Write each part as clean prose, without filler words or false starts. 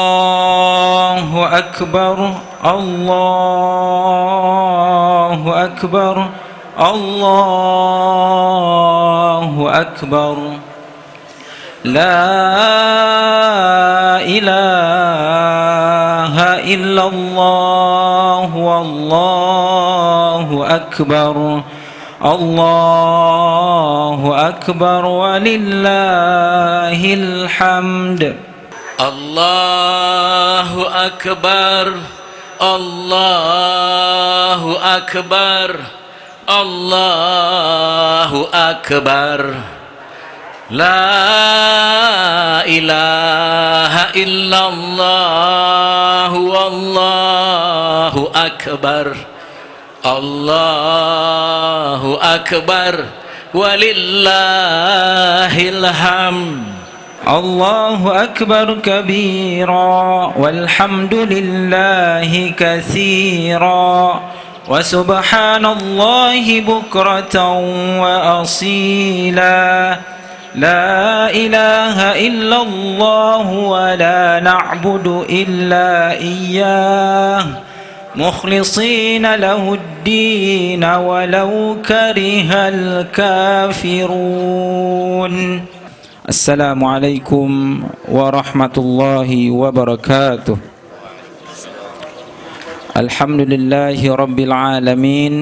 الله أكبر الله أكبر الله أكبر لا إله إلا الله والله أكبر الله أكبر ولله الحمد الله أكبر الله أكبر الله أكبر لا إله إلا الله والله أكبر الله أكبر ولله الحمد الله أكبر كبيرا والحمد لله كثيرا وسبحان الله بكرة وأصيلا لا إله إلا الله ولا نعبد إلا إياه مخلصين له الدين ولو كره الكافرون. Assalamualaikum warahmatullahi wabarakatuh. Alhamdulillahi rabbil alamin.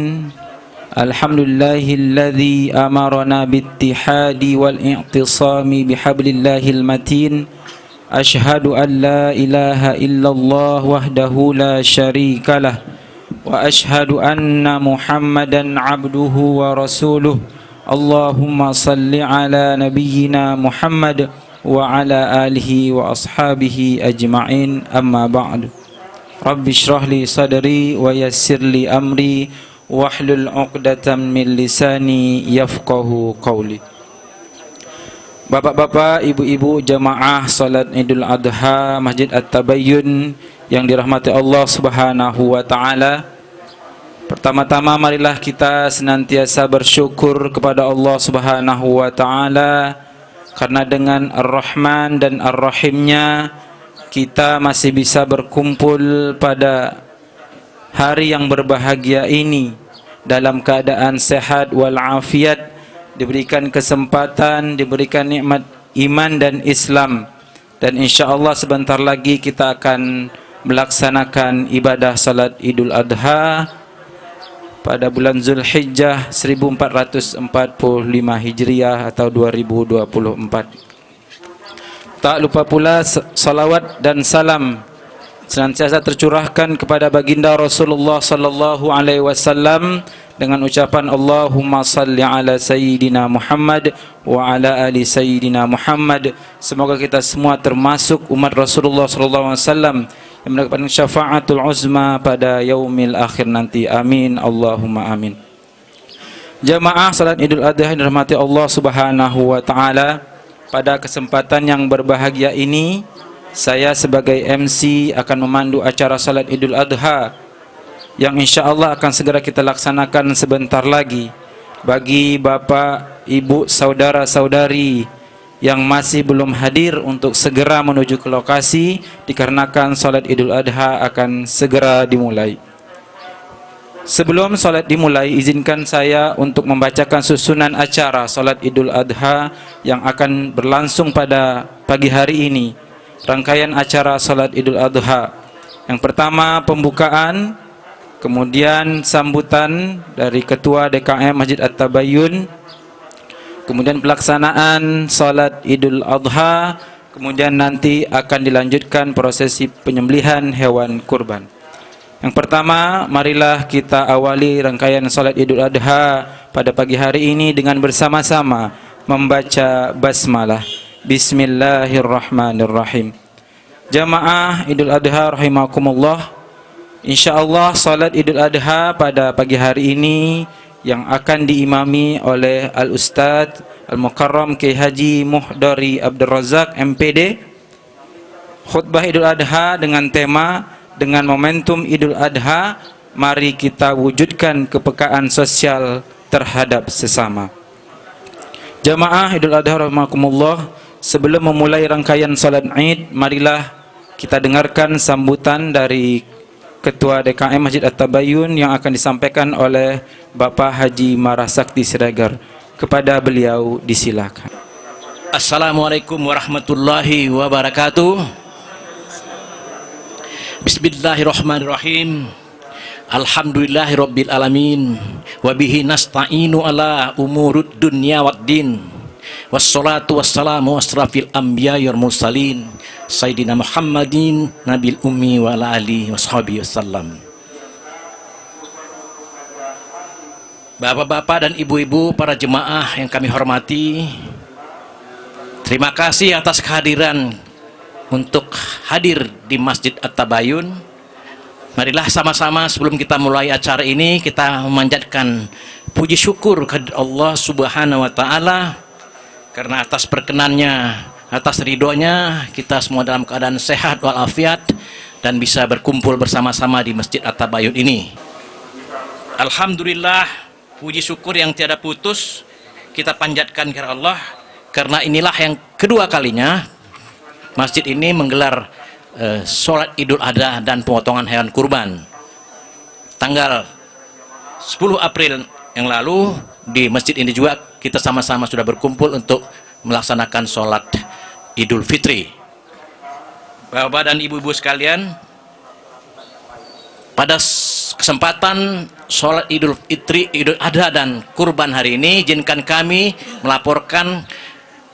Alhamdulillahilladzi amarna bittihadi wal i'tisami bihablillahil matin. Ashhadu an la ilaha illallah wahdahu la syarikalah wa ashhadu anna Muhammadan abduhu wa rasuluh. Allahumma salli ala nabiyyina Muhammad wa ala alihi wa ashabihi ajma'in, amma ba'd. Rabbi shrah li sadri wa yassir li amri wahlul 'uqdatam min lisani yafqahu qawli. Bapak-bapak, ibu-ibu jamaah salat Idul Adha Masjid At-Tabayyun yang dirahmati Allah Subhanahu wa taala. Pertama-tama marilah kita senantiasa bersyukur kepada Allah Subhanahu wa taala karena dengan Ar-Rahman dan Ar-Rahimnya kita masih bisa berkumpul pada hari yang berbahagia ini dalam keadaan sehat walafiat, diberikan kesempatan, diberikan nikmat iman dan Islam, dan insyaallah sebentar lagi kita akan melaksanakan ibadah salat Idul Adha pada bulan Zulhijjah 1445 Hijriah atau 2024. Tak lupa pula salawat dan salam senantiasa tercurahkan kepada baginda Rasulullah sallallahu alaihi wasallam dengan ucapan Allahumma salli ala sayyidina Muhammad wa ala ali sayyidina Muhammad. Semoga kita semua termasuk umat Rasulullah sallallahu alaihi wasallam yang mendapatkan syafaatul uzma pada yaumil akhir nanti. Amin Allahumma amin. Jamaah salat Idul Adha yang dirahmati Allah Subhanahu wa taala, pada kesempatan yang berbahagia ini saya sebagai MC akan memandu acara salat Idul Adha yang insyaallah akan segera kita laksanakan sebentar lagi. Bagi bapak, ibu, saudara-saudari yang masih belum hadir untuk segera menuju ke lokasi dikarenakan salat Idul Adha akan segera dimulai. Sebelum salat dimulai, izinkan saya untuk membacakan susunan acara salat Idul Adha yang akan berlangsung pada pagi hari ini. Rangkaian acara salat Idul Adha. Yang pertama pembukaan, kemudian sambutan dari Ketua DKM Masjid At-Tabayyun, kemudian pelaksanaan salat Idul Adha, kemudian nanti akan dilanjutkan prosesi penyembelihan hewan kurban. Yang pertama, marilah kita awali rangkaian salat Idul Adha pada pagi hari ini dengan bersama-sama membaca basmalah. Bismillahirrahmanirrahim. Jamaah Idul Adha rahimakumullah, insyaallah salat Idul Adha pada pagi hari ini yang akan diimami oleh Al-Ustadz Al-Mukarram Kiai Haji Muhdari Abdul Razak MPD. Khutbah Idul Adha dengan tema dengan momentum Idul Adha, mari kita wujudkan kepekaan sosial terhadap sesama. Jamaah Idul Adha rahimakumullah, sebelum memulai rangkaian salat Id, marilah kita dengarkan sambutan dari Ketua DKM Masjid At-Tabayun yang akan disampaikan oleh Bapak Haji Marasakti Siregar. Kepada beliau disilakan. Assalamualaikum warahmatullahi wabarakatuh. Bismillahirrahmanirrahim. Alhamdulillahirabbil alamin wa bihi nasta'inu ala umurud dunya waddin. Wassalatu wassalamu asrafil anbiya'i wal mursalin sayyidina Muhammadin nabil ummi wa ala alihi washabihi wasallam. Bapak-bapak dan ibu-ibu, para jemaah yang kami hormati, terima kasih atas kehadiran untuk hadir di Masjid At-Tabayun. Marilah sama-sama sebelum kita mulai acara ini kita memanjatkan puji syukur kepada Allah Subhanahu wa taala karena atas perkenannya, atas ridhonya kita semua dalam keadaan sehat walafiat dan bisa berkumpul bersama-sama di Masjid At-Tabayun ini. Alhamdulillah, puji syukur yang tiada putus kita panjatkan kepada Allah karena inilah yang kedua kalinya masjid ini menggelar sholat Idul Adha dan pemotongan hewan kurban. Tanggal 10 April yang lalu di masjid ini juga kita sama-sama sudah berkumpul untuk melaksanakan sholat Idul Fitri. Bapak dan ibu-ibu sekalian, pada kesempatan sholat Idul Fitri, Idul Adha dan kurban hari ini, izinkan kami melaporkan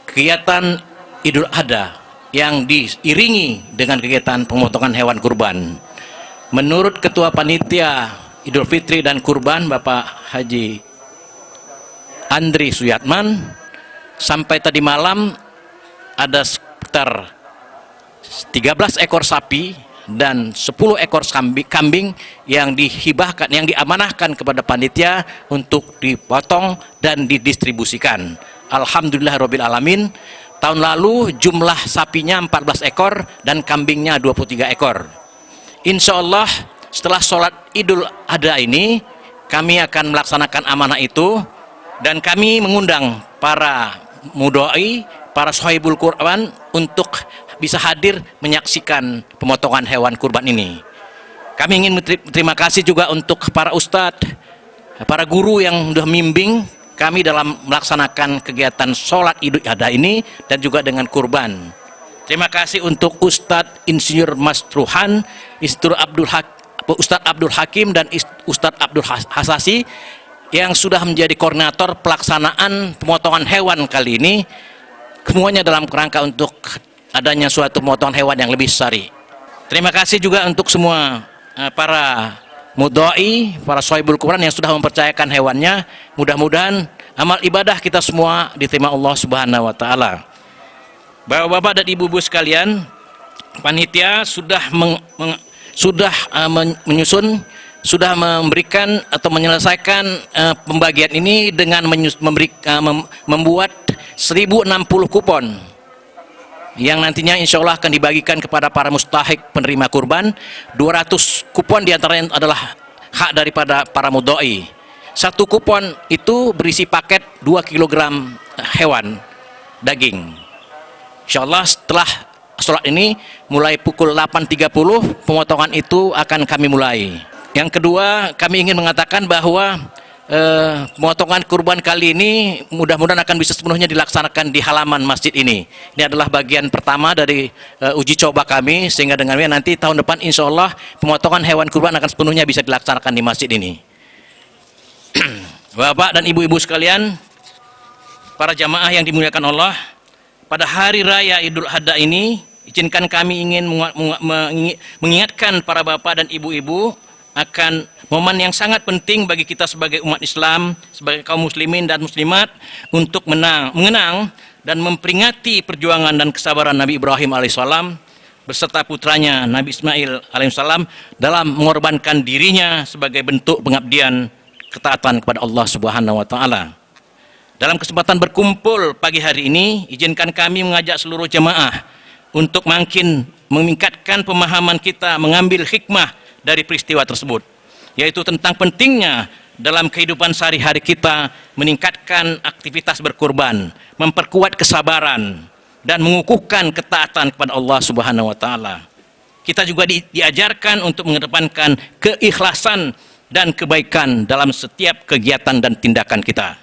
kegiatan Idul Adha yang diiringi dengan kegiatan pemotongan hewan kurban. Menurut Ketua Panitia Idul Fitri dan Kurban Bapak Haji Andri Suyatman, sampai tadi malam ada sekitar 13 ekor sapi dan 10 ekor kambing yang dihibahkan, yang diamanahkan kepada panitia untuk dipotong dan didistribusikan. Alhamdulillahirabbil alamin. Tahun lalu jumlah sapinya 14 ekor dan kambingnya 23 ekor. Insya Allah setelah sholat Idul Adha ini kami akan melaksanakan amanah itu dan kami mengundang para mudai, para sohibul Quran untuk bisa hadir menyaksikan pemotongan hewan kurban ini. Kami ingin berterima kasih juga untuk para ustadz, para guru yang sudah membimbing kami dalam melaksanakan kegiatan sholat Idul Adha ini dan juga dengan kurban. Terima kasih untuk Ustadz Insinyur Mas Ruhan, Ustadz Abdul Hakim dan Ustadz Abdul Hasasi yang sudah menjadi koordinator pelaksanaan pemotongan hewan kali ini, semuanya dalam kerangka untuk adanya suatu pemotongan hewan yang lebih syar'i. Terima kasih juga untuk semua para mudai, para sohibul Quran yang sudah mempercayakan hewannya. Mudah-mudahan amal ibadah kita semua diterima Allah Subhanahu wa taala. Bapak-bapak dan ibu-ibu sekalian, panitia sudah memberikan atau menyelesaikan pembagian ini dengan membuat 1060 kupon yang nantinya insya Allah akan dibagikan kepada para mustahik penerima kurban. 200 kupon diantaranya adalah hak daripada para mudai. Satu kupon itu berisi paket 2 kg hewan daging. Insya Allah setelah sholat ini mulai pukul 8.30 pemotongan itu akan kami mulai. Yang kedua, kami ingin mengatakan bahwa pemotongan kurban kali ini mudah-mudahan akan bisa sepenuhnya dilaksanakan di halaman masjid ini. Ini adalah bagian pertama dari uji coba kami, sehingga dengannya nanti tahun depan insya Allah pemotongan hewan kurban akan sepenuhnya bisa dilaksanakan di masjid ini. Bapak dan ibu-ibu sekalian, para jamaah yang dimuliakan Allah, pada hari raya Idul Adha ini izinkan kami ingin mengingatkan para bapak dan ibu-ibu akan momen yang sangat penting bagi kita sebagai umat Islam, sebagai kaum muslimin dan muslimat untuk mengenang dan memperingati perjuangan dan kesabaran Nabi Ibrahim alaihissalam beserta putranya Nabi Ismail alaihissalam dalam mengorbankan dirinya sebagai bentuk pengabdian ketaatan kepada Allah Subhanahu wa taala. Dalam kesempatan berkumpul pagi hari ini, izinkan kami mengajak seluruh jemaah untuk makin meningkatkan pemahaman kita, mengambil hikmah dari peristiwa tersebut, yaitu tentang pentingnya dalam kehidupan sehari-hari kita meningkatkan aktivitas berkurban, memperkuat kesabaran dan mengukuhkan ketaatan kepada Allah Subhanahu wa taala. kita juga diajarkan untuk mengedepankan keikhlasan dan kebaikan dalam setiap kegiatan dan tindakan kita.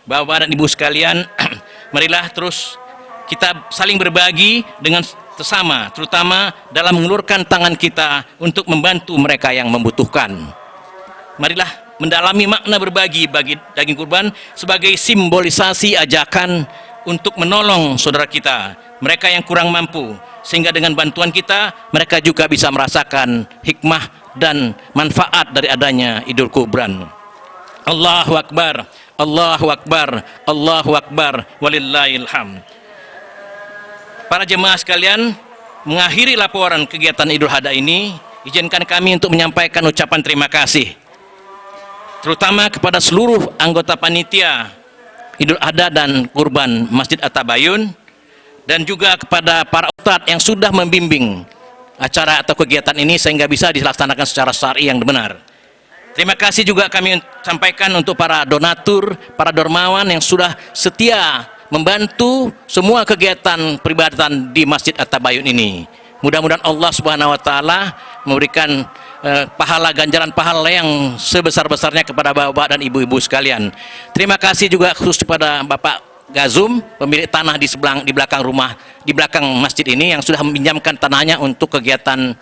Bapak dan Ibu sekalian, marilah terus kita saling berbagi dengan sesama, terutama dalam mengulurkan tangan kita untuk membantu mereka yang membutuhkan. Marilah mendalami makna berbagi bagi daging kurban sebagai simbolisasi ajakan untuk menolong saudara kita, mereka yang kurang mampu, sehingga dengan bantuan kita mereka juga bisa merasakan hikmah dan manfaat dari adanya Idul Kurban. Allahu Akbar, Allahu Akbar, Allahu Akbar, walillahil hamd. Para jemaah sekalian, mengakhiri laporan kegiatan Idul Adha ini, izinkan kami untuk menyampaikan ucapan terima kasih terutama kepada seluruh anggota panitia Idul Adha dan Kurban Masjid At-Tabayun, dan juga kepada para ustadz yang sudah membimbing acara atau kegiatan ini sehingga bisa dilaksanakan secara syar'i yang benar. Terima kasih juga kami sampaikan untuk para donatur, para dermawan yang sudah setia membantu semua kegiatan peribadatan di Masjid At-Tabayun ini. Mudah-mudahan Allah Subhanahu wa taala memberikan pahala, ganjaran pahala yang sebesar-besarnya kepada bapak dan ibu-ibu sekalian. Terima kasih juga khusus kepada Bapak Gazum, pemilik tanah di belakang rumah, di belakang masjid ini, yang sudah meminjamkan tanahnya untuk kegiatan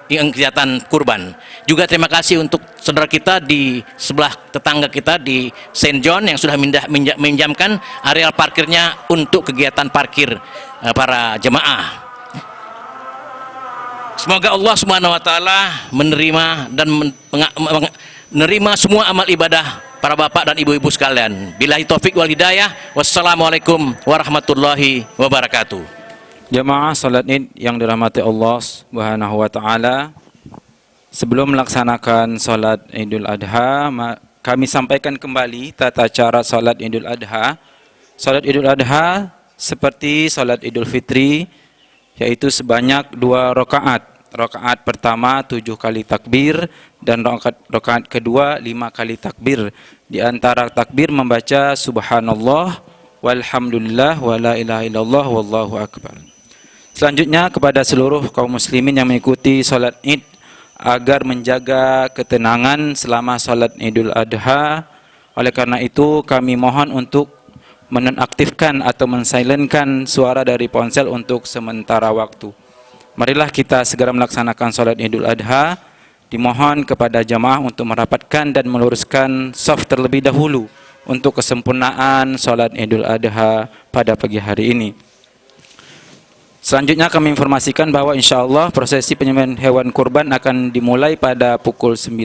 kegiatan kurban. Juga terima kasih untuk saudara kita di sebelah tetangga kita di Saint John yang sudah meminjamkan areal parkirnya untuk kegiatan parkir para jemaah. Semoga Allah Subhanahu wa taala menerima dan menerima semua amal ibadah para bapak dan ibu-ibu sekalian. Billahi taufik wal hidayah. Wassalamualaikum warahmatullahi wabarakatuh. Jemaah salat Id yang dirahmati Allah Subhanahu wa taala, sebelum melaksanakan salat Idul Adha, kami sampaikan kembali tata cara salat Idul Adha. Salat Idul Adha seperti salat Idul Fitri, yaitu sebanyak 2 rakaat. Rakaat pertama 7 kali takbir dan rakaat kedua 5 kali takbir. Di antara takbir membaca subhanallah walhamdulillah wala ilaha illallah wallahu akbar. Selanjutnya kepada seluruh kaum muslimin yang mengikuti salat Id agar menjaga ketenangan selama salat Idul Adha. Oleh karena itu kami mohon untuk menonaktifkan atau mensilenkan suara dari ponsel untuk sementara waktu. Marilah kita segera melaksanakan salat Idul Adha. Dimohon kepada jamaah untuk merapatkan dan meluruskan saf terlebih dahulu untuk kesempurnaan salat Idul Adha pada pagi hari ini. Selanjutnya kami informasikan bahwa insyaallah prosesi penyembelihan hewan kurban akan dimulai pada pukul 9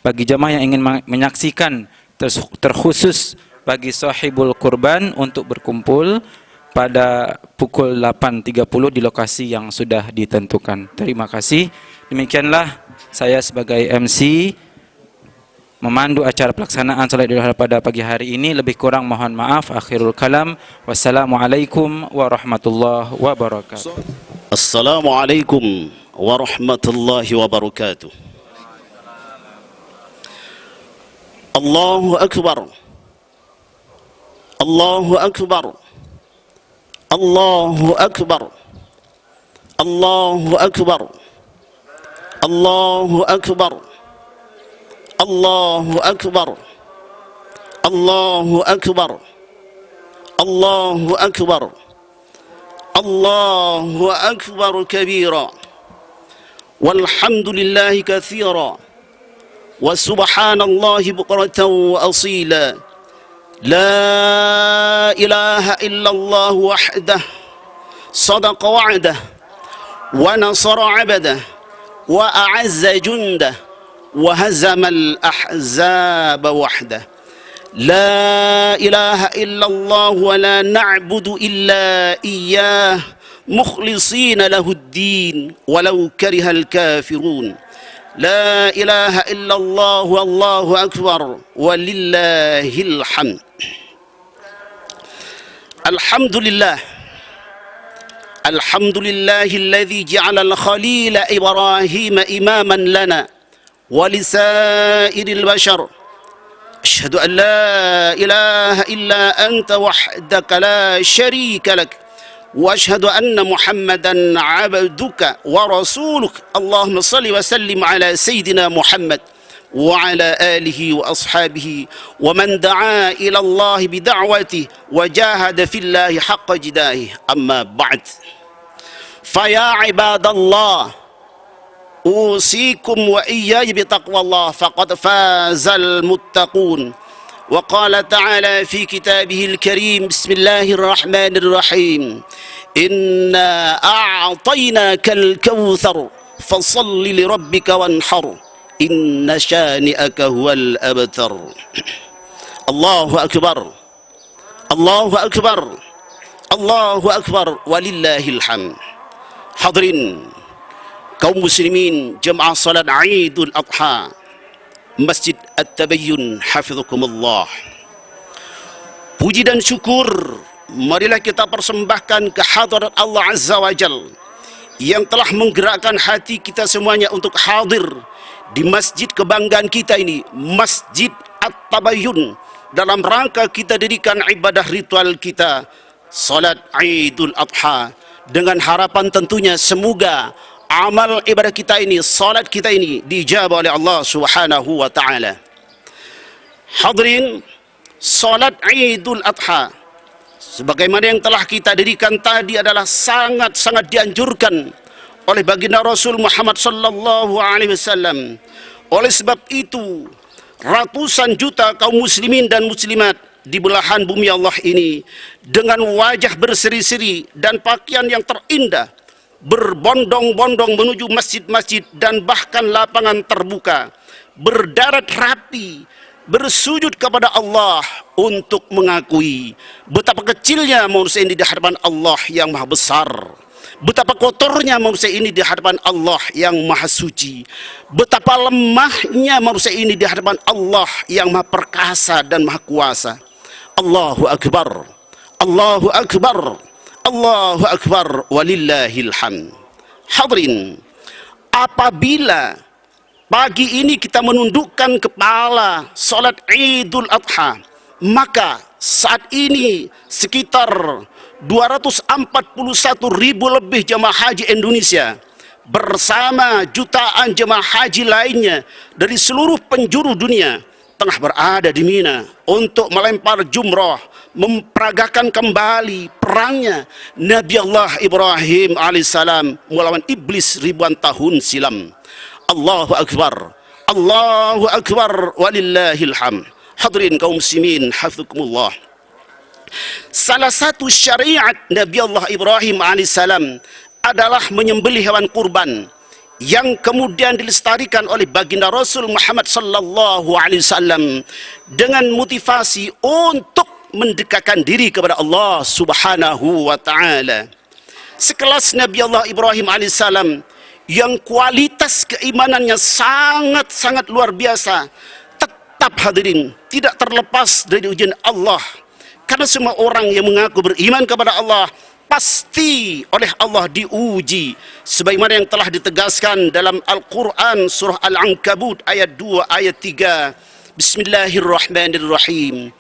bagi jamaah yang ingin menyaksikan, terkhusus bagi sahibul kurban untuk berkumpul pada pukul 8.30 di lokasi yang sudah ditentukan. Terima kasih. Demikianlah saya sebagai MC memandu acara pelaksanaan salat Idul Adha pada pagi hari ini. Lebih kurang mohon maaf. Akhirul kalam. Wassalamualaikum warahmatullahi wabarakatuh. Assalamualaikum warahmatullahi wabarakatuh. Allahu akbar. Allahu akbar. Allahu akbar. Allahu akbar. Allahu akbar. Allahu akbar. Allahu akbar. Allahu akbar. Allahu akbar kabira. Walhamdulillahi katsira. Wa subhanallahi bukratan wa asila. لا إله إلا الله وحده صدق وعده ونصر عبده وأعز جنده وهزم الأحزاب وحده لا إله إلا الله ولا نعبد إلا إياه مخلصين له الدين ولو كره الكافرون لا إله إلا الله والله أكبر ولله الحمد. الحمد لله. الحمد لله الذي جعل الخليل إبراهيم إماما لنا ولسائر البشر. أشهد أن لا إله إلا أنت وحدك لا شريك لك وأشهد أن محمدا عبدك ورسولك اللهم صل وسلم على سيدنا محمد وعلى آله وأصحابه ومن دعا إلى الله بدعوته وجاهد في الله حق جهاده أما بعد فيا عباد الله أوصيكم وإياي بتقوى الله فقد فاز المتقون وقال تعالى في كتابه الكريم بسم الله الرحمن الرحيم إنا أعطيناك الكوثر فصل لربك وانحر إن شانئك هو الأبتر الله أكبر الله أكبر الله أكبر ولله الحمد. Hadirin kaum muslimin jemaah salat Idul Adha Masjid At-Tabayyun hafizakumullah. Puji dan syukur marilah kita persembahkan ke hadirat Allah Azza wa Jal yang telah menggerakkan hati kita semuanya untuk hadir di masjid kebanggaan kita ini, Masjid At-Tabayyun, dalam rangka kita dirikan ibadah ritual kita salat Idul Adha, dengan harapan tentunya semoga amal ibadah kita ini, salat kita ini dijabah oleh Allah Subhanahu wa taala. Hadirin, salat Idul Adha sebagaimana yang telah kita dirikan tadi adalah sangat-sangat dianjurkan oleh baginda Rasul Muhammad sallallahu alaihi wasallam. Oleh sebab itu, ratusan juta kaum muslimin dan muslimat di belahan bumi Allah ini dengan wajah berseri-seri dan pakaian yang terindah berbondong-bondong menuju masjid-masjid dan bahkan lapangan terbuka, berdarat rapi, bersujud kepada Allah untuk mengakui betapa kecilnya manusia ini di hadapan Allah yang maha besar, betapa kotornya manusia ini di hadapan Allah yang maha suci, betapa lemahnya manusia ini di hadapan Allah yang maha perkasa dan maha kuasa. Allahu Akbar, Allahu Akbar, Allahu Akbar, walillahil hamd. Hadirin, apabila pagi ini kita menundukkan kepala salat Idul Adha, maka saat ini sekitar 241.000 lebih jemaah haji Indonesia bersama jutaan jemaah haji lainnya dari seluruh penjuru dunia tengah berada di Mina untuk melempar jumrah, memperagakan kembali perangnya Nabi Allah Ibrahim alaihissalam melawan iblis ribuan tahun silam. Allahu Akbar, Allahu Akbar, walillahil hamd. Hadirin kaum muslimin hafizakumullah. Salah satu syariat Nabi Allah Ibrahim alaihissalam adalah menyembelih hewan kurban yang kemudian dilestarikan oleh baginda Rasul Muhammad sallallahu alaihi wasallam dengan motivasi untuk mendekatkan diri kepada Allah Subhanahu wa taala. Sekelas Nabi Allah Ibrahim alaihissalam yang kualitas keimanannya sangat-sangat luar biasa, tetap hadirin tidak terlepas dari ujian Allah. Karena semua orang yang mengaku beriman kepada Allah pasti oleh Allah diuji sebagaimana yang telah ditegaskan dalam Al-Quran surah Al-Ankabut ayat 2 ayat 3. Bismillahirrahmanirrahim.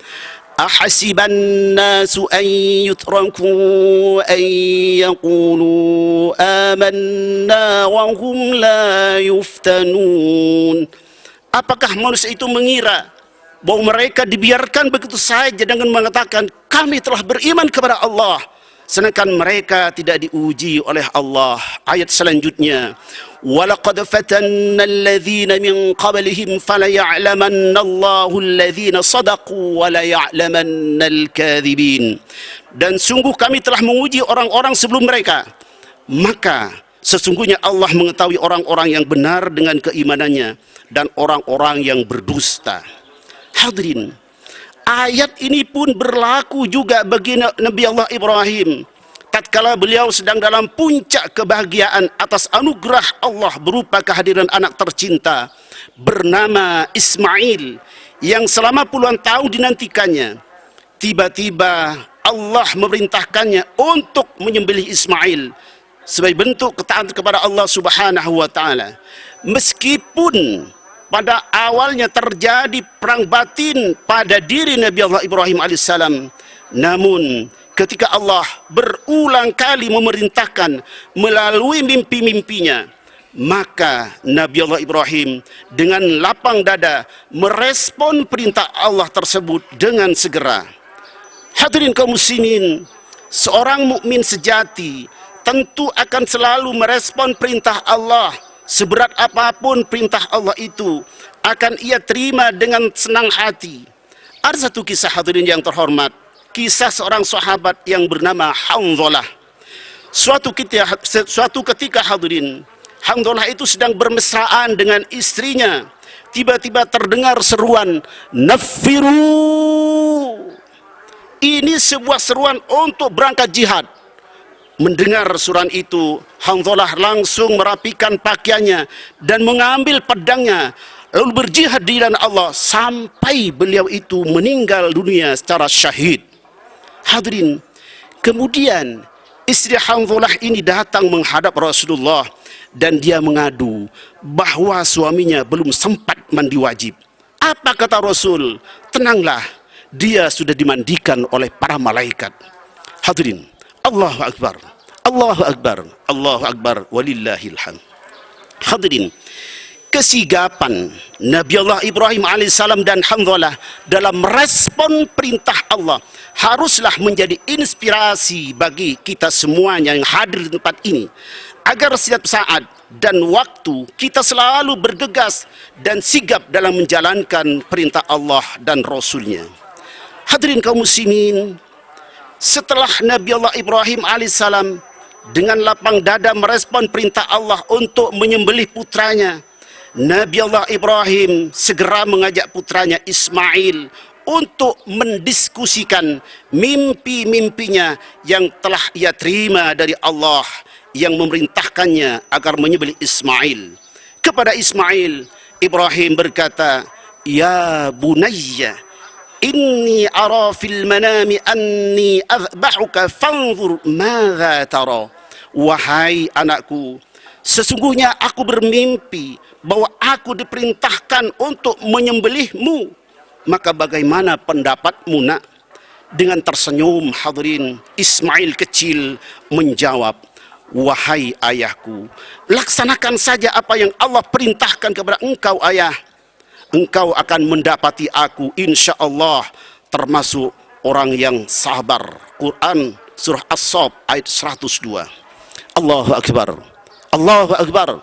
Ahasiban nasu an yutraku an yaqulu amanna wa hum la yuftanun. Apakah manusia itu mengira bahwa mereka dibiarkan begitu saja dengan mengatakan kami telah beriman kepada Allah, sedangkan mereka tidak diuji oleh Allah. Ayat selanjutnya, walaqad fatanna alladhina min qablihim falaya'lamanna Allahu alladhina sadaqu wa la ya'lamanna al-kadhibin. Dan sungguh kami telah menguji orang-orang sebelum mereka, maka sesungguhnya Allah mengetahui orang-orang yang benar dengan keimanannya dan orang-orang yang berdusta. Hadirin, ayat ini pun berlaku juga bagi Nabi Allah Ibrahim tatkala beliau sedang dalam puncak kebahagiaan atas anugerah Allah berupa kehadiran anak tercinta bernama Ismail yang selama puluhan tahun dinantikannya. Tiba-tiba Allah memerintahkannya untuk menyembelih Ismail sebagai bentuk ketaatan kepada Allah Subhanahu wa taala. Meskipun pada awalnya terjadi perang batin pada diri Nabi Allah Ibrahim alaihissalam, namun ketika Allah berulang kali memerintahkan melalui mimpi-mimpinya, maka Nabi Allah Ibrahim dengan lapang dada merespon perintah Allah tersebut dengan segera. Hadirin kaum muslimin, seorang mukmin sejati tentu akan selalu merespon perintah Allah. Seberat apapun perintah Allah itu akan ia terima dengan senang hati. Ada satu kisah, hadirin yang terhormat, kisah seorang sahabat yang bernama Hanzalah. Suatu ketika hadirin, Hanzalah itu sedang bermesraan dengan istrinya. Tiba-tiba terdengar seruan, "Nafiru." Ini sebuah seruan untuk berangkat jihad. Mendengar seruan itu, Hanzalah langsung merapikan pakaiannya dan mengambil pedangnya, lalu berjihad di jalan Allah sampai beliau itu meninggal dunia secara syahid. Hadirin, kemudian istri Hanzalah ini datang menghadap Rasulullah dan dia mengadu bahwa suaminya belum sempat mandi wajib. Apa kata Rasul? Tenanglah, dia sudah dimandikan oleh para malaikat. Hadirin, Allahu Akbar, Allahu Akbar, Allahu Akbar, walillahil hamd. Hadirin, kesigapan Nabi Allah Ibrahim alaihissalam dan Hanzalah dalam merespon perintah Allah haruslah menjadi inspirasi bagi kita semuanya yang hadir di tempat ini, agar setiap saat dan waktu kita selalu bergegas dan sigap dalam menjalankan perintah Allah dan Rasulnya. Hadirin kaum muslimin, setelah Nabi Allah Ibrahim alaihissalam dengan lapang dada merespon perintah Allah untuk menyembelih putranya, Nabi Allah Ibrahim segera mengajak putranya Ismail untuk mendiskusikan mimpi-mimpinya yang telah ia terima dari Allah yang memerintahkannya agar menyembelih Ismail. Kepada Ismail, Ibrahim berkata, "Ya bunayya, inni ara fil manami anni azbahuka fanzur madza tara." Wahai anakku, sesungguhnya aku bermimpi bahwa aku diperintahkan untuk menyembelihmu. Maka bagaimana pendapatmu, nak? Dengan tersenyum, hadirin, Ismail kecil menjawab, "Wahai ayahku, laksanakan saja apa yang Allah perintahkan kepada engkau, ayah. Engkau akan mendapati aku insya Allah termasuk orang yang sabar." Quran surah As-Saff ayat 102. Allahu Akbar, Allahu Akbar,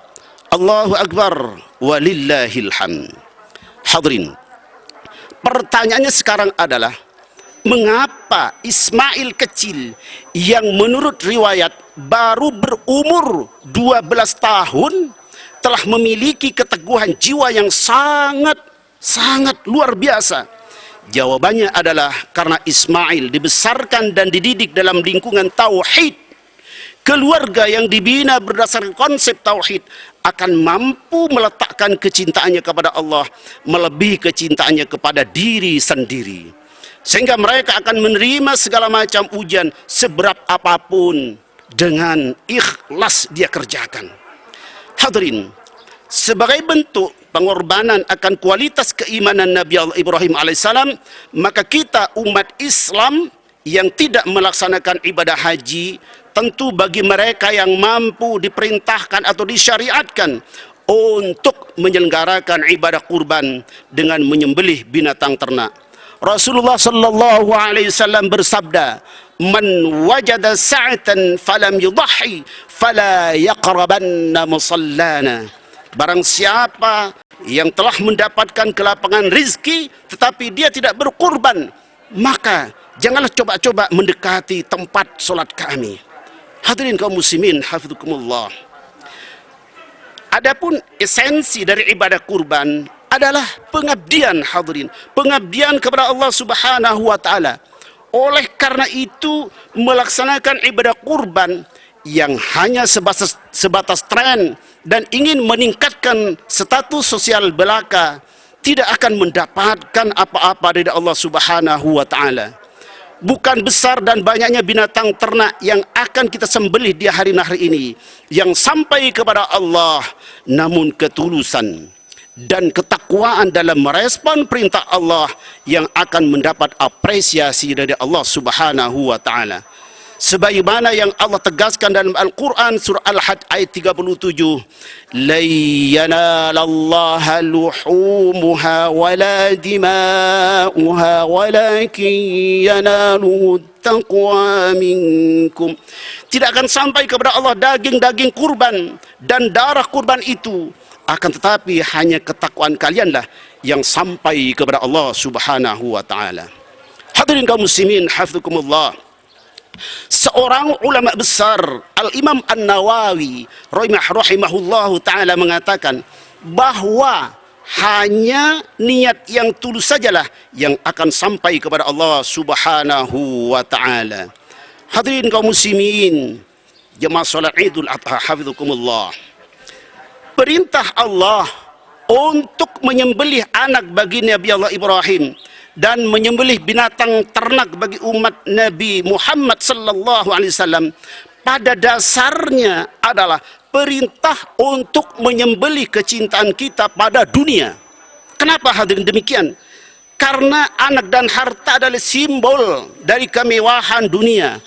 Allahu Akbar, walillahil hamd. Hadirin, pertanyaannya sekarang adalah, mengapa Ismail kecil yang menurut riwayat baru berumur 12 tahun telah memiliki keteguhan jiwa yang sangat luar biasa? Jawabannya adalah karena Ismail dibesarkan dan dididik dalam lingkungan tauhid. Keluarga yang dibina berdasarkan konsep tauhid akan mampu meletakkan kecintaannya kepada Allah melebihi kecintaannya kepada diri sendiri, sehingga mereka akan menerima segala macam ujian seberat apapun dengan ikhlas dia kerjakan. Hadirin, sebagai bentuk pengorbanan akan kualitas keimanan Nabi Allah Ibrahim alaihissalam, maka kita umat Islam yang tidak melaksanakan ibadah haji, tentu bagi mereka yang mampu diperintahkan atau disyariatkan untuk menyelenggarakan ibadah kurban dengan menyembelih binatang ternak. Rasulullah sallallahu alaihi wasallam bersabda, "Man wajada sa'atan falam yudhi fala yaqrabanna musallana." Barang siapa yang telah mendapatkan kelapangan rizki tetapi dia tidak berkurban, maka janganlah coba-coba mendekati tempat solat kami. Hadirin kaum muslimin hafizukumullah. Adapun esensi dari ibadah kurban adalah pengabdian, hadirin, pengabdian kepada Allah Subhanahu wa taala. Oleh karena itu, melaksanakan ibadah kurban yang hanya sebatas tren dan ingin meningkatkan status sosial belaka tidak akan mendapatkan apa-apa dari Allah Subhanahu wa taala. Bukan besar dan banyaknya binatang ternak yang akan kita sembelih di hari ini yang sampai kepada Allah, namun ketulusan dan ketakwaan ketakwaan dalam merespon perintah Allah yang akan mendapat apresiasi dari Allah Subhanahu wa taala. Sebagaimana yang Allah tegaskan dalam Al-Quran surah Al-Hajj ayat 37, "La yanalallaha luhumuha wala dima'uha walakin yanaluhu taqwa minkum." Tidak akan sampai kepada Allah daging-daging kurban dan darah kurban itu, akan tetapi hanya ketakwaan kalianlah yang sampai kepada Allah Subhanahu wa taala. Hadirin kaum muslimin hafizakumullah. Seorang ulama besar, Al-Imam An-Nawawi rahimahullahu ta'ala mengatakan bahwa hanya niat yang tulus sajalah yang akan sampai kepada Allah Subhanahu wa ta'ala. Hadirin kaum muslimin, jemaah salat Idul Adha hafizakumullah. Perintah Allah untuk menyembelih anak bagi Nabi Allah Ibrahim dan menyembelih binatang ternak bagi umat Nabi Muhammad sallallahu alaihi wasallam pada dasarnya adalah perintah untuk menyembelih kecintaan kita pada dunia. Kenapa hadirin demikian? Karena anak dan harta adalah simbol dari kemewahan dunia.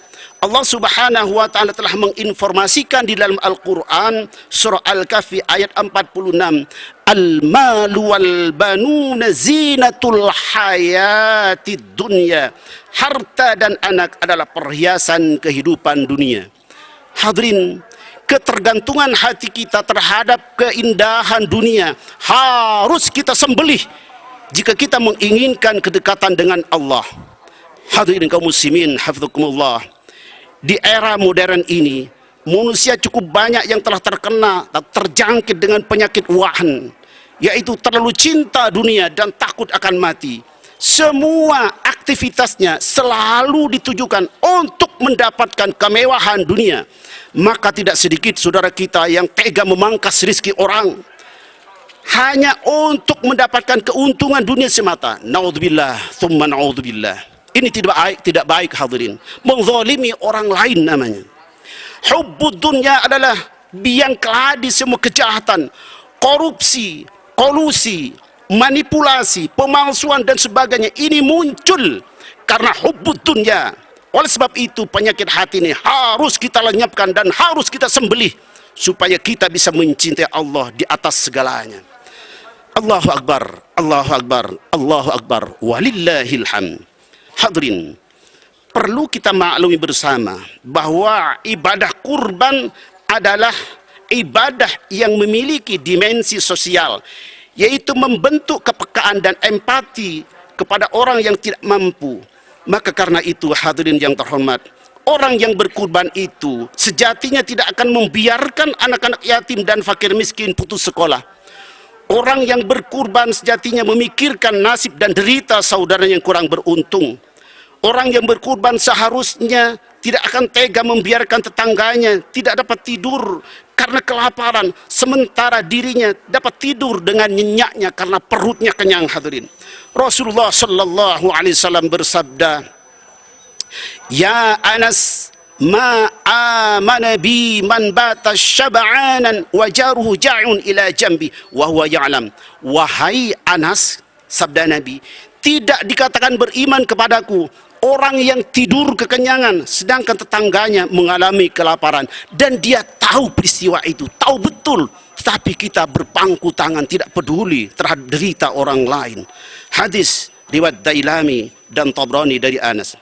Allah Subhanahu wa taala telah menginformasikan di dalam Al-Qur'an surah Al-Kahfi ayat 46, "Al-malu wal banuna zinatul hayatid dunya." Harta dan anak adalah perhiasan kehidupan dunia. Hadirin, ketergantungan hati kita terhadap keindahan dunia harus kita sembelih jika kita menginginkan kedekatan dengan Allah. Hadirin kaum muslimin hafizakumullah. Di era modern ini, manusia cukup banyak yang telah terkena dan terjangkit dengan penyakit wahan, yaitu terlalu cinta dunia dan takut akan mati. Semua aktivitasnya selalu ditujukan untuk mendapatkan kemewahan dunia. Maka tidak sedikit saudara kita yang tega memangkas rezeki orang hanya untuk mendapatkan keuntungan dunia semata. Naudzubillah, tsumma naudzubillah. Ini tidak baik hadirin. Menzalimi orang lain namanya. Hubbud dunya adalah biang keladi semua kejahatan, korupsi, kolusi, manipulasi, pemalsuan dan sebagainya. Ini muncul karena hubbud dunya. Oleh sebab itu penyakit hati ini harus kita lenyapkan dan harus kita sembelih supaya kita bisa mencintai Allah di atas segalanya. Allahu Akbar, Allahu Akbar, Allahu Akbar, walillahil hamd. Hadirin, perlu kita maklumi bersama bahwa ibadah kurban adalah ibadah yang memiliki dimensi sosial, yaitu membentuk kepekaan dan empati kepada orang yang tidak mampu. Maka karena itu hadirin yang terhormat, orang yang berkurban itu sejatinya tidak akan membiarkan anak-anak yatim dan fakir miskin putus sekolah. Orang yang berkurban sejatinya memikirkan nasib dan derita saudara yang kurang beruntung. Orang yang berkurban seharusnya tidak akan tega membiarkan tetangganya tidak dapat tidur karena kelaparan, sementara dirinya dapat tidur dengan nyenyaknya karena perutnya kenyang. Hadirin, Rasulullah sallallahu alaihi wasallam bersabda, "Ya Anas, ma amana bi man bata syab'anan wa jaruhu ja'un ila jambi wa huwa ya'lam." Wahai Anas, sabda Nabi, tidak dikatakan beriman kepadaku orang yang tidur kekenyangan sedangkan tetangganya mengalami kelaparan dan dia tahu peristiwa itu, tahu betul, tetapi kita berpangku tangan tidak peduli terhadap derita orang lain. Hadis riwayat Dailami dan Tabrani dari Anas.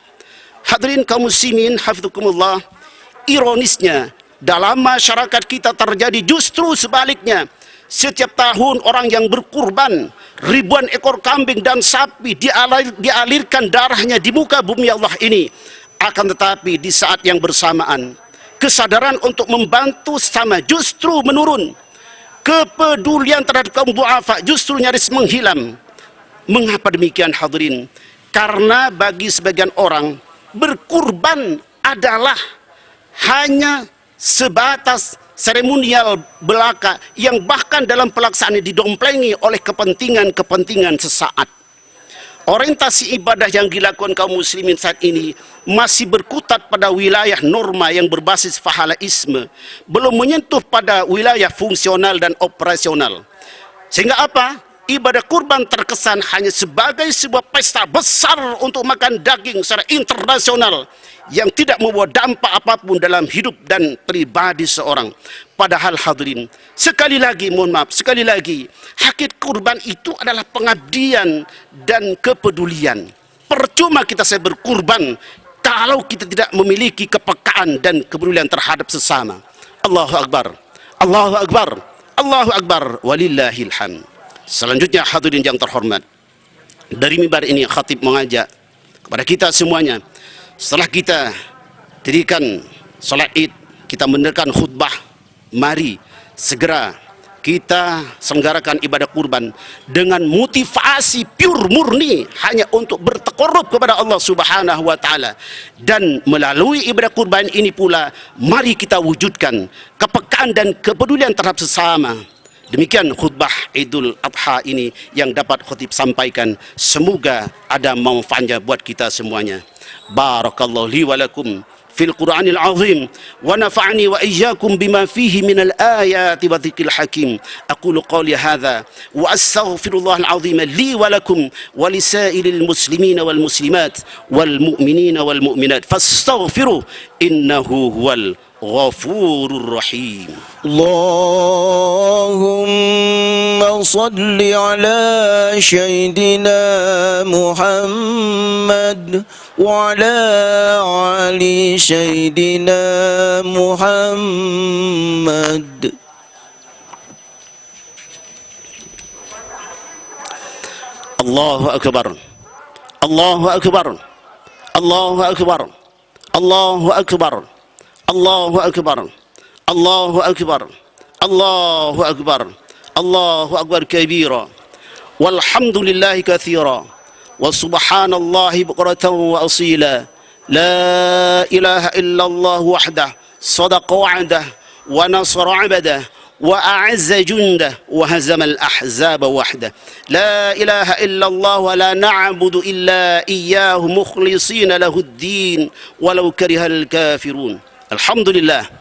Hadirin kaum muslimin hafizakumullah, ironisnya dalam masyarakat kita terjadi justru sebaliknya. Setiap tahun orang yang berkurban ribuan ekor kambing dan sapi dialirkan darahnya di muka bumi Allah ini. Akan tetapi di saat yang bersamaan kesadaran untuk membantu sesama justru menurun. Kepedulian terhadap kaum duafa justru nyaris menghilang. Mengapa demikian hadirin? Karena bagi sebagian orang berkurban adalah hanya sebatas seremonial belaka yang bahkan dalam pelaksanaannya didomplengi oleh kepentingan-kepentingan sesaat. Orientasi ibadah yang dilakukan kaum muslimin saat ini masih berkutat pada wilayah norma yang berbasis fahalaisme, belum menyentuh pada wilayah fungsional dan operasional. Sehingga apa? ibadah kurban terkesan hanya sebagai sebuah pesta besar untuk makan daging secara internasional yang tidak membawa dampak apapun dalam hidup dan pribadi seorang. Padahal hadirin, sekali lagi mohon maaf, sekali lagi, hakikat kurban itu adalah pengabdian dan kepedulian. Percuma kita saya berkurban kalau kita tidak memiliki kepekaan dan kepedulian terhadap sesama. Allahu Akbar, Allahu Akbar, Allahu Akbar, walillahil hamd. Selanjutnya hadirin yang terhormat, dari mimbar ini khatib mengajak kepada kita semuanya, setelah kita dirikan salat Id, kita mendengarkan khutbah, mari segera kita selenggarakan ibadah kurban dengan motivasi pure murni hanya untuk bertakarrub kepada Allah Subhanahu wa taala. Dan melalui ibadah kurban ini pula mari kita wujudkan kepekaan dan kepedulian terhadap sesama. Demikian khutbah Idul Adha ini yang dapat khatib sampaikan. Semoga ada manfaatnya buat kita semuanya. Barakallahu li wa lakum fil Qur'anil azim wa nafa'ani wa iyyakum bima fihi minal ayati wa dzikril hakim. Aqulu qawli hadza wa astaghfirullahal azim li wa lakum wa lisairil muslimina wal muslimat wal mu'minina wal mu'minat fastaghfiruh innahu huwal ghafurur rahim. Allahumma salli ala sayyidina Muhammad wa ala ali sayyidina Muhammad. Allahu akbar, Allahu akbar, Allahu akbar, Allahu akbar, Allahu akbar, Allahu akbar, Allahu akbar, Allahu akbar kabira, walhamdulillahi katsira, wa subhanallahi bukratan wa asila. La ilaha illallah wahdah sadaqa wa'dah wa nasara 'abdah wa a'azza jundah wa hazama al-ahzaba wahdah. La ilaha illallah wa la na'budu illa iyyahu mukhlishina lahu ad-din walau karihal kafirun. Alhamdulillah,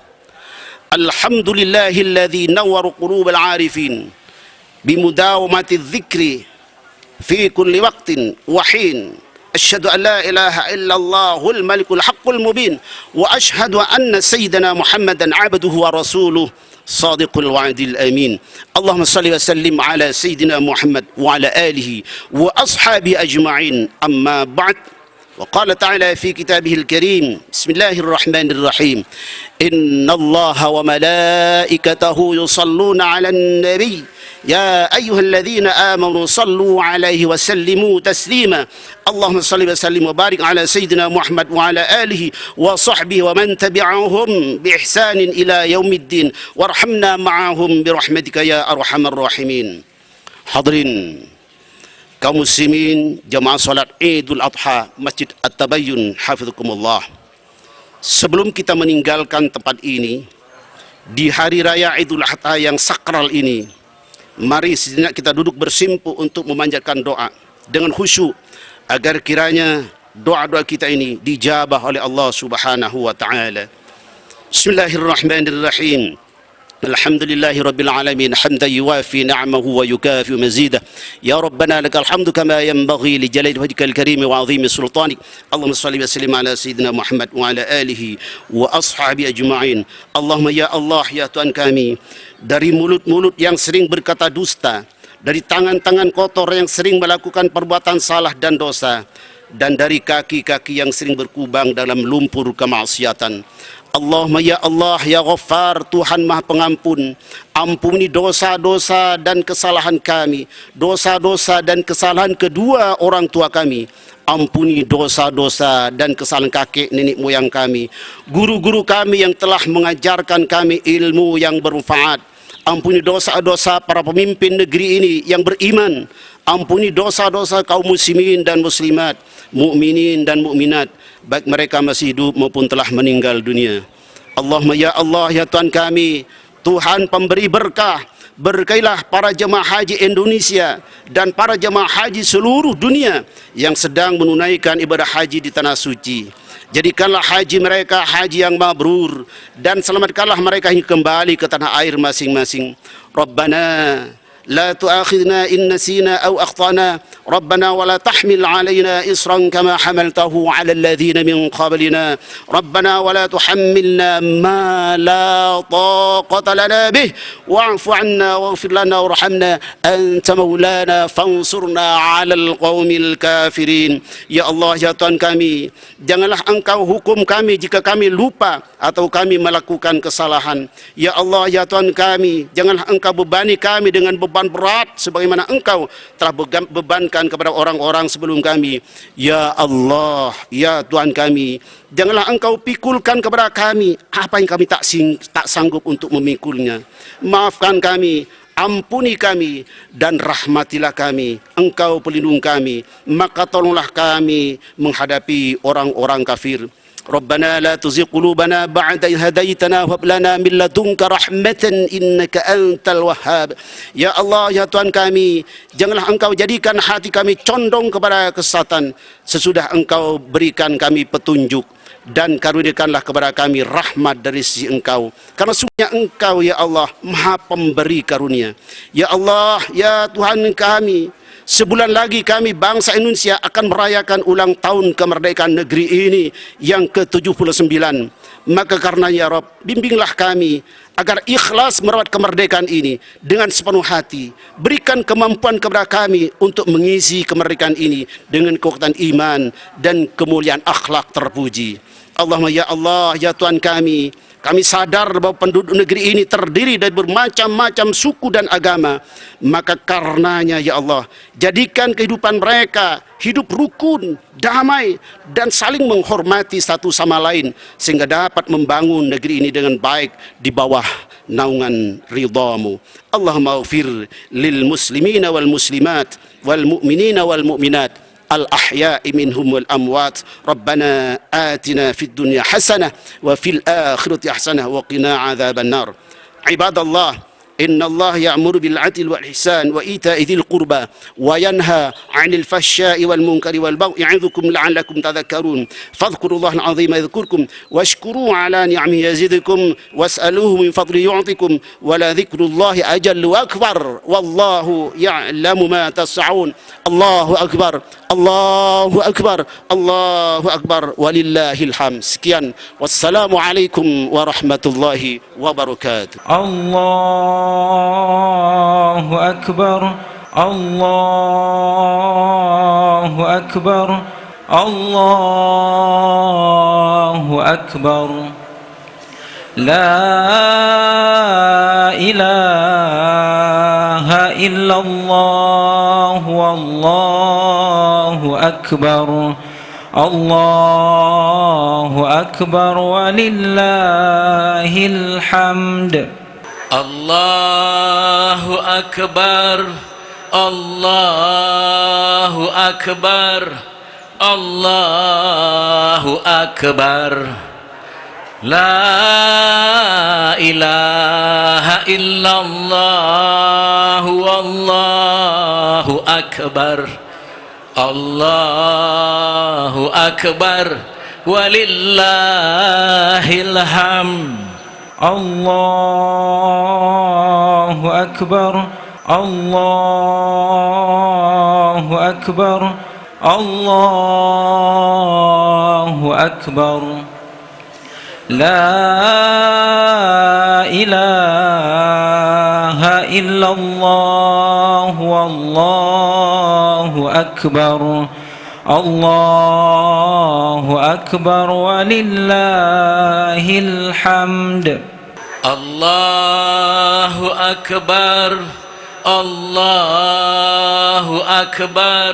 alhamdulillahilladzi nawwara qulubal 'arifin bimudawamati dzikri fi kulli waqtin wa hin. Asyhadu an la ilaha illallahul malikul haqqul mubin wa asyhadu anna sayyidana Muhammadan 'abduhu wa rasuluh sadiqul wa'dil amin. Allahumma salli wa sallim ala sayyidina Muhammad wa ala alihi wa ashabihi ajma'in. Amma ba'd. وقال تعالى في كتابه الكريم بسم الله الرحمن الرحيم إن الله وملائكته يصلون على النبي يا أيها الذين آمنوا صلوا عليه وسلموا تسليما اللهم صل وسلم وبارك على سيدنا محمد وعلى آله وصحبه ومن تبعهم بإحسان إلى يوم الدين وارحمنا معهم برحمتك يا أرحم الراحمين. حاضرين kaum muslimin jamaah salat Idul Adha Masjid At-Tabayyun hafizakumullah. Sebelum kita meninggalkan tempat ini di hari raya Idul Adha yang sakral ini, mari sejenak kita duduk bersimpu untuk memanjatkan doa dengan khusyuk agar kiranya doa-doa kita ini dijabah oleh Allah Subhanahu wa taala. Bismillahirrahmanirrahim. Alhamdulillahi Rabbil Alamin hamdan yuwafi ni'amahu wa yukafi mazidah. Ya Rabbana lakal hamdu kama yanbaghi li jalali wajhikal karim wa 'azimi sultanik. Allahumma salli wa sallim ala sayyidina Muhammad wa ala alihi wa ashabi ajma'in. Allahumma ya Allah ya Tuhan kami, dari mulut-mulut yang sering berkata dusta, dari tangan-tangan kotor yang sering melakukan perbuatan salah dan dosa, dan dari kaki-kaki yang sering berkubang dalam lumpur kemaksiatan. Allahumma ya Allah ya Ghaffar, Tuhan Maha Pengampun, ampuni dosa-dosa dan kesalahan kami, dosa-dosa dan kesalahan kedua orang tua kami. Ampuni dosa-dosa dan kesalahan kakek nenek moyang kami, guru-guru kami yang telah mengajarkan kami ilmu yang bermanfaat. Ampuni dosa-dosa para pemimpin negeri ini yang beriman. Ampuni dosa-dosa kaum muslimin dan muslimat, mukminin dan mukminat, baik mereka masih hidup maupun telah meninggal dunia. Allahumma ya Allah ya Tuhan kami, Tuhan pemberi berkah, berkailah para jemaah haji Indonesia dan para jemaah haji seluruh dunia yang sedang menunaikan ibadah haji di tanah suci. Jadikanlah haji mereka haji yang mabrur, dan selamatkanlah mereka hingga kembali ke tanah air masing-masing. Rabbana لا تؤاخذنا إن نسينا أو أخطأنا ربنا ولا تحمل علينا إصرا كما حملته على الذين من قبلنا ربنا ولا تحملنا ما لا طاقة لنا به واعف عنا واغفر لنا وارحمنا أنت مولانا فانصرنا على القوم الكافرين. Ya Allah, ya Tuhan kami, janganlah Engkau hukum kami jika kami lupa atau kami melakukan kesalahan. Ya Allah, ya Tuhan kami, janganlah Engkau bebani kami dengan beban berat sebagaimana Engkau telah bebankan kepada orang-orang sebelum kami. Ya Allah, ya Tuhan kami, janganlah Engkau pikulkan kepada kami apa yang kami tak sanggup untuk memikulnya. Maafkan kami, ampuni kami, dan rahmatilah kami. Engkau pelindung kami, maka tolonglah kami menghadapi orang-orang kafir. Rabbana la tuzigh qulubana ba'da idh hadaitana wa hab lana min ladunka rahmatan innaka antal wahhab. Ya Allah, ya Tuhan kami, janganlah Engkau jadikan hati kami condong kepada kesesatan sesudah Engkau berikan kami petunjuk, dan karuniakanlah kepada kami rahmat dari sisi Engkau, karena sungguhnya Engkau ya Allah Maha Pemberi karunia. Ya Allah, ya Tuhan kami, sebulan lagi kami bangsa Indonesia akan merayakan ulang tahun kemerdekaan negeri ini yang ke-79. Maka karena ya Rabb, bimbinglah kami agar ikhlas merawat kemerdekaan ini dengan sepenuh hati. Berikan kemampuan kepada kami untuk mengisi kemerdekaan ini dengan kekuatan iman dan kemuliaan akhlak terpuji. Allahumma ya Allah, ya Tuhan kami sadar bahwa penduduk negeri ini terdiri dari bermacam-macam suku dan agama. Maka karenanya ya Allah, jadikan kehidupan mereka hidup rukun, damai, dan saling menghormati satu sama lain, sehingga dapat membangun negeri ini dengan baik di bawah naungan ridhamu. Allahumma ighfir lil muslimina wal muslimat wal mu'minina wal mu'minat الأحياء منهم والأموات ربنا آتنا في الدنيا حسنة وفي الآخرة حسنة وقنا عذاب النار. عباد الله، إن الله يأمر بالعدل والإحسان وإيتاء ذي القربى وينهى عن الفحشاء والمنكر والبغي يعظكم لعلكم تذكرون. فاذكروا الله العظيم يذكركم واشكروه على نعمه يزدكم واسألوه من فضله يعطكم ولذكر الله أجل وأكبر والله يعلم ما تصنعون. الله أكبر، الله أكبر، الله أكبر ولله الحمد. Sekian, wassalamu alaikum warahmatullahi wabarakatuh. الله أكبر، الله أكبر، الله أكبر. لا إله إلا الله والله أكبر، الله أكبر ولله الحمد. الله أكبر، الله أكبر، الله أكبر. لا إله إلا الله والله أكبر، الله أكبر ولله الحمد. الله أكبر، الله أكبر، الله أكبر. لا إله إلا الله والله أكبر، الله أكبر ولله الحمد. الله أكبر، الله أكبر،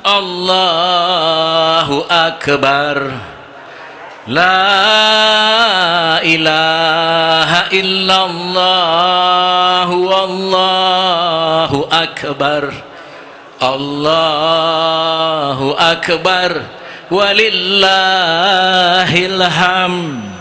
الله أكبر. لا إله إلا الله والله أكبر، الله أكبر ولله الحمد.